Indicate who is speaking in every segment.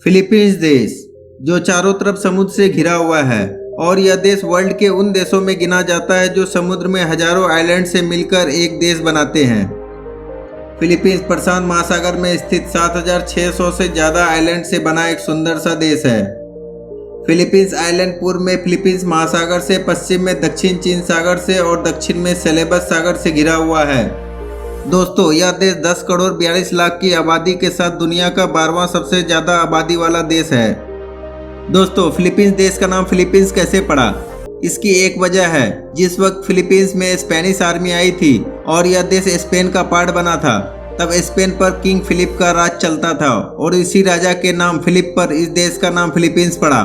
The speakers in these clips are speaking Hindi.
Speaker 1: फिलीपींस देश जो चारों तरफ समुद्र से घिरा हुआ है और यह देश वर्ल्ड के उन देशों में गिना जाता है जो समुद्र में हजारों आइलैंड से मिलकर एक देश बनाते हैं। फिलीपींस प्रशांत महासागर में स्थित 7,600 से ज़्यादा आइलैंड से बना एक सुंदर सा देश है। फिलीपींस आइलैंड पूर्व में फिलीपींस महासागर से, पश्चिम में दक्षिण चीन सागर से और दक्षिण में सेलेबस सागर से घिरा हुआ है। दोस्तों, यह देश 10 करोड़ 42 लाख की आबादी के साथ दुनिया का 12वां सबसे ज़्यादा आबादी वाला देश है। दोस्तों, फिलीपींस देश का नाम फिलीपींस कैसे पड़ा? इसकी एक वजह है। जिस वक्त फिलीपींस में स्पेनिश आर्मी आई थी और यह देश स्पेन का पार्ट बना था, तब स्पेन पर किंग फिलिप का राज चलता था और इसी राजा के नाम फिलिप पर इस देश का नाम फिलीपींस पड़ा।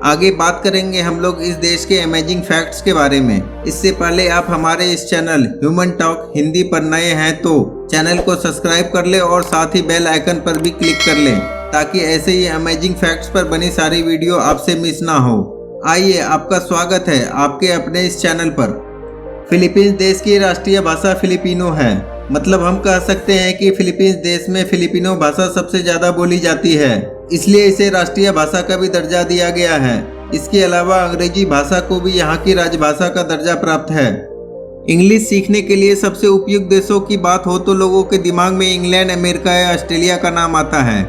Speaker 1: आगे बात करेंगे हम लोग इस देश के अमेजिंग फैक्ट्स के बारे में। इससे पहले आप हमारे इस चैनल ह्यूमन टॉक हिंदी पर नए हैं तो चैनल को सब्सक्राइब कर ले और साथ ही बेल आइकन पर भी क्लिक कर लें ताकि ऐसे ही अमेजिंग फैक्ट्स पर बनी सारी वीडियो आपसे मिस ना हो। आइए, आपका स्वागत है आपके अपने इस चैनल पर। फिलीपींस देश की राष्ट्रीय भाषा फिलिपिनो है। मतलब हम कह सकते हैं कि फिलीपींस देश में फिलिपिनो भाषा सबसे ज़्यादा बोली जाती है, इसलिए इसे राष्ट्रीय भाषा का भी दर्जा दिया गया है। इसके अलावा अंग्रेजी भाषा को भी यहाँ की राजभाषा का दर्जा प्राप्त है। इंग्लिश सीखने के लिए सबसे उपयुक्त देशों की बात हो तो लोगों के दिमाग में इंग्लैंड, अमेरिका या ऑस्ट्रेलिया का नाम आता है,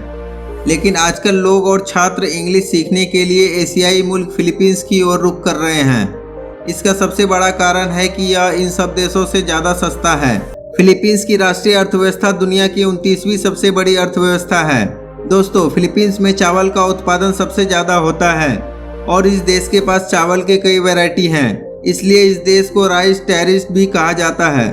Speaker 1: लेकिन आजकल लोग और छात्र इंग्लिश सीखने के लिए एशियाई मुल्क फिलीपींस की ओर रुख कर रहे हैं। इसका सबसे बड़ा कारण है कि यह इन सब देशों से ज़्यादा सस्ता है। फिलीपींस की राष्ट्रीय अर्थव्यवस्था दुनिया की 29वीं सबसे बड़ी अर्थव्यवस्था है। दोस्तों, फिलीपींस में चावल का उत्पादन सबसे ज़्यादा होता है और इस देश के पास चावल के कई वैरायटी हैं, इसलिए इस देश को राइस टेरिस्ट भी कहा जाता है।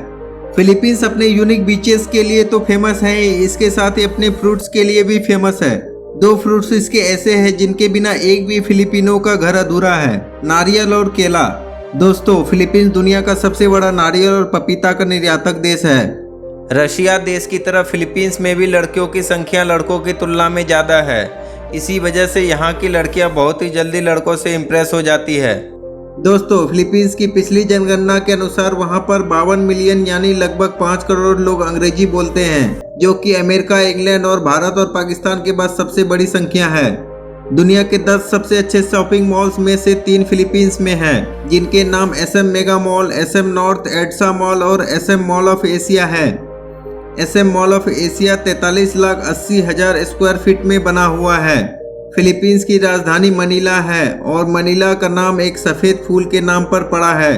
Speaker 1: फिलीपींस अपने यूनिक बीचेस के लिए तो फेमस है, इसके साथ ही अपने फ्रूट्स के लिए भी फेमस है। 2 फ्रूट्स इसके ऐसे हैं जिनके बिना एक भी फिलिपिनो का घर अधूरा है, नारियल और केला। दोस्तों, फिलीपींस दुनिया का सबसे बड़ा नारियल और पपीता का निर्यातक देश है। रशिया देश की तरह फिलीपींस में भी लड़कियों की संख्या लड़कों की तुलना में ज़्यादा है। इसी वजह से यहाँ की लड़कियाँ बहुत ही जल्दी लड़कों से इम्प्रेस हो जाती है। दोस्तों, फिलीपींस की पिछली जनगणना के अनुसार वहाँ पर 52 मिलियन यानी लगभग 5 करोड़ लोग अंग्रेजी बोलते हैं, जो कि अमेरिका, इंग्लैंड और भारत और पाकिस्तान के बाद सबसे बड़ी संख्या है। दुनिया के 10 सबसे अच्छे शॉपिंग मॉल्स में से 3 फिलीपींस में हैं, जिनके नाम SM mega mall, SM north, EDSA mall और SM मॉल ऑफ एशिया है। SM mall of Asia 43,80,000 square feet में बना हुआ है। फिलीपींस की राजधानी मनीला है और मनीला का नाम एक सफ़ेद फूल के नाम पर पड़ा है।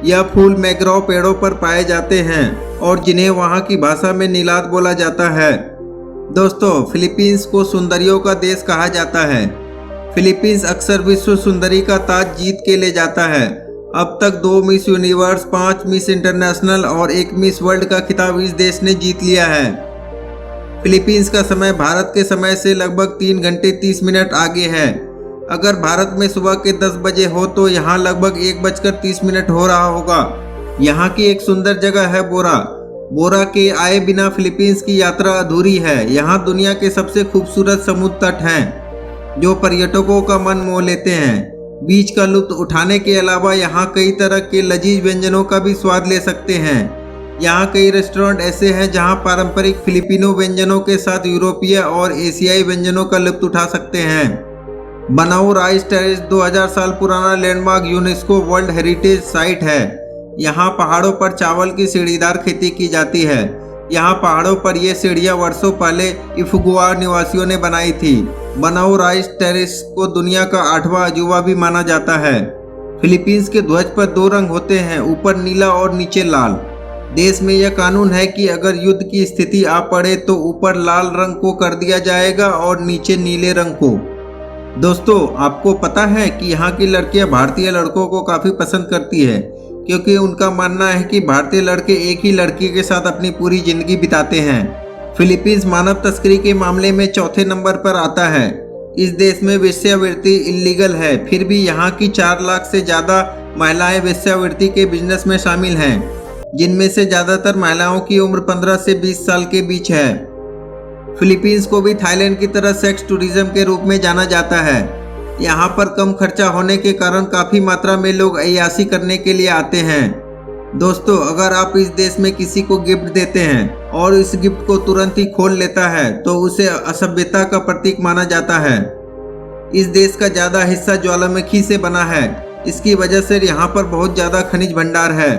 Speaker 1: यह फूल मैंग्रोव पेड़ों पर पाए जाते हैं और जिन्हें वहाँ की भाषा में नीलाद बोला जाता है। दोस्तों, फिलीपींस को सुंदरियों का देश कहा जाता है। फिलीपींस अक्सर विश्व सुंदरी का ताज जीत के ले जाता है। अब तक 2 मिस यूनिवर्स, 5 मिस इंटरनेशनल और 1 मिस वर्ल्ड का खिताब इस देश ने जीत लिया है। फिलीपींस का समय भारत के समय से लगभग 3 घंटे 30 मिनट आगे है। अगर भारत में सुबह के 10 बजे हो तो यहाँ लगभग 1:30 हो रहा होगा। यहाँ की एक सुंदर जगह है बोरा के आए बिना फिलीपींस की यात्रा अधूरी है। यहाँ दुनिया के सबसे खूबसूरत समुद्र तट हैं जो पर्यटकों का मन मोह लेते हैं। बीच का लुत्फ उठाने के अलावा यहाँ कई तरह के लजीज व्यंजनों का भी स्वाद ले सकते हैं। यहाँ कई रेस्टोरेंट ऐसे हैं जहाँ पारंपरिक फिलिपिनो व्यंजनों के साथ यूरोपीय और एशियाई व्यंजनों का लुत्फ उठा सकते हैं। बनाऊ राइस टेरेस 2000 साल पुराना landmark UNESCO world heritage site है। यहाँ पहाड़ों पर चावल की सीढ़ीदार खेती की जाती है। यहाँ पहाड़ों पर ये सीढ़ियाँ वर्षों पहले इफुगुआ निवासियों ने बनाई थी। बनाऊ राइस टेरेस को दुनिया का 8वां अजूबा भी माना जाता है। फिलीपींस के ध्वज पर 2 रंग होते हैं, ऊपर नीला और नीचे लाल। देश में यह कानून है कि अगर युद्ध की स्थिति आ पड़े तो ऊपर लाल रंग को कर दिया जाएगा और नीचे नीले रंग को। दोस्तों, आपको पता है कि यहाँ की लड़कियाँ भारतीय लड़कों को काफ़ी पसंद करती है, क्योंकि उनका मानना है कि भारतीय लड़के एक ही लड़की के साथ अपनी पूरी जिंदगी बिताते हैं। फिलीपींस मानव तस्करी के मामले में 4थे नंबर पर आता है। इस देश में वेश्यावृत्ति इल्लीगल है, फिर भी यहाँ की 4 लाख से ज़्यादा महिलाएं वेश्यावृत्ति के बिजनेस में शामिल हैं, जिनमें से ज़्यादातर महिलाओं की उम्र 15 से 20 साल के बीच है। फिलीपींस को भी थाईलैंड की तरह सेक्स टूरिज्म के रूप में जाना जाता है। यहाँ पर कम खर्चा होने के कारण काफ़ी मात्रा में लोग अय्याशी करने के लिए आते हैं। दोस्तों, अगर आप इस देश में किसी को गिफ्ट देते हैं और इस गिफ्ट को तुरंत ही खोल लेता है तो उसे असभ्यता का प्रतीक माना जाता है। इस देश का ज्यादा हिस्सा ज्वालामुखी से बना है। इसकी वजह से यहाँ पर बहुत ज्यादा खनिज भंडार है।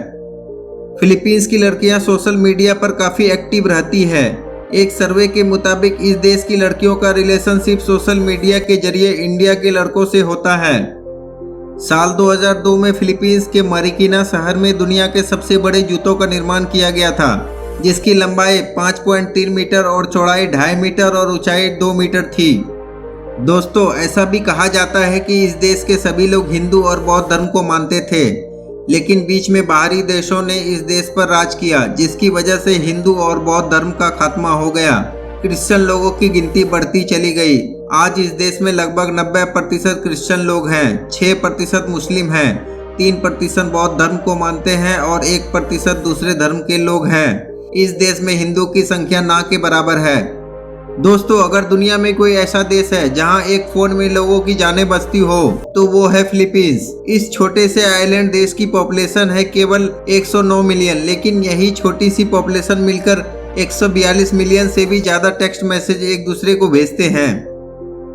Speaker 1: फिलीपींस की लड़कियां सोशल मीडिया पर काफी एक्टिव रहती है। एक सर्वे के मुताबिक इस देश की लड़कियों का रिलेशनशिप सोशल मीडिया के जरिए इंडिया के लड़कों से होता है। साल 2002 में फिलीपींस के मारिकीना शहर में दुनिया के सबसे बड़े जूतों का निर्माण किया गया था, जिसकी लंबाई 5.3 मीटर और चौड़ाई 2.5 मीटर और ऊंचाई 2 मीटर थी। दोस्तों, ऐसा भी कहा जाता है कि इस देश के सभी लोग हिंदू और बौद्ध धर्म को मानते थे, लेकिन बीच में बाहरी देशों ने इस देश पर राज किया, जिसकी वजह से हिंदू और बौद्ध धर्म का खात्मा हो गया। क्रिश्चियन लोगों की गिनती बढ़ती चली गई। आज इस देश में लगभग 90% क्रिश्चियन लोग हैं, 6% मुस्लिम हैं, 3% बौद्ध धर्म को मानते हैं और 1% दूसरे धर्म के लोग हैं। इस देश में हिंदू की संख्या ना के बराबर है। दोस्तों, अगर दुनिया में कोई ऐसा देश है जहां एक फोन में लोगों की जानें बचती हो तो वो है फिलीपींस। इस छोटे से आइलैंड देश की पॉपुलेशन है केवल 109 मिलियन, लेकिन यही छोटी सी पॉपुलेशन मिलकर 142 मिलियन से भी ज्यादा टेक्स्ट मैसेज एक दूसरे को भेजते हैं।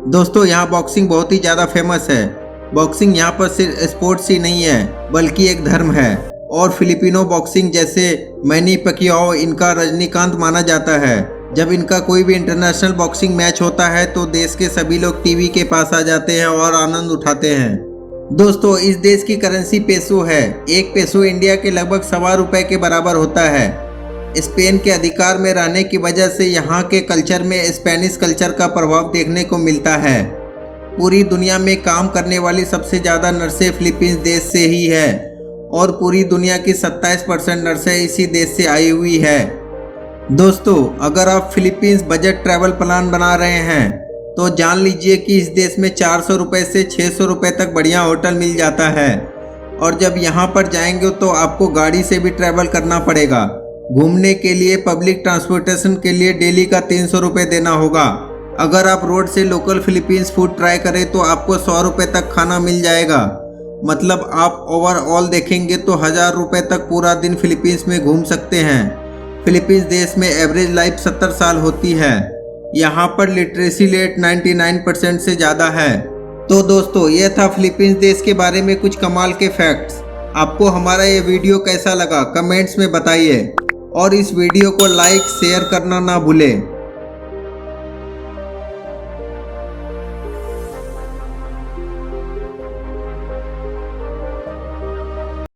Speaker 1: दोस्तों, यहाँ बॉक्सिंग बहुत ही ज्यादा फेमस है। बॉक्सिंग यहाँ पर सिर्फ स्पोर्ट्स ही नहीं है बल्कि एक धर्म है। और फिलिपिनो बॉक्सिंग जैसे मैनी पैक्याओ इनका रजनीकांत माना जाता है। जब इनका कोई भी इंटरनेशनल बॉक्सिंग मैच होता है तो देश के सभी लोग टीवी के पास आ जाते हैं और आनंद उठाते हैं। दोस्तों, इस देश की करेंसी पेसो है। एक पेसो इंडिया के लगभग ₹1.25 के बराबर होता है। स्पेन के अधिकार में रहने की वजह से यहाँ के कल्चर में स्पेनिश कल्चर का प्रभाव देखने को मिलता है। पूरी दुनिया में काम करने वाली सबसे ज़्यादा नर्सें फिलीपींस देश से ही है और पूरी दुनिया की 27% नर्सें इसी देश से आई हुई है। दोस्तों, अगर आप फिलीपींस बजट ट्रैवल प्लान बना रहे हैं तो जान लीजिए कि इस देश में 400 रुपये से 600 रुपये तक बढ़िया होटल मिल जाता है। और जब यहाँ पर जाएंगे तो आपको गाड़ी से भी ट्रैवल करना पड़ेगा। घूमने के लिए पब्लिक ट्रांसपोर्टेशन के लिए डेली का 300 रुपये देना होगा। अगर आप रोड से लोकल फिलीपींस फूड ट्राई करें तो आपको 100 रुपये तक खाना मिल जाएगा। मतलब आप ओवरऑल देखेंगे तो 1000 रुपये तक पूरा दिन फिलीपींस में घूम सकते हैं। फिलीपींस देश में एवरेज लाइफ 70 साल होती है। यहाँ पर लिटरेसी रेट 99% से ज़्यादा है। तो दोस्तों, यह था फिलीपींस देश के बारे में कुछ कमाल के फैक्ट्स। आपको हमारा ये वीडियो कैसा लगा कमेंट्स में बताइए और इस वीडियो को लाइक शेयर करना ना भूलें।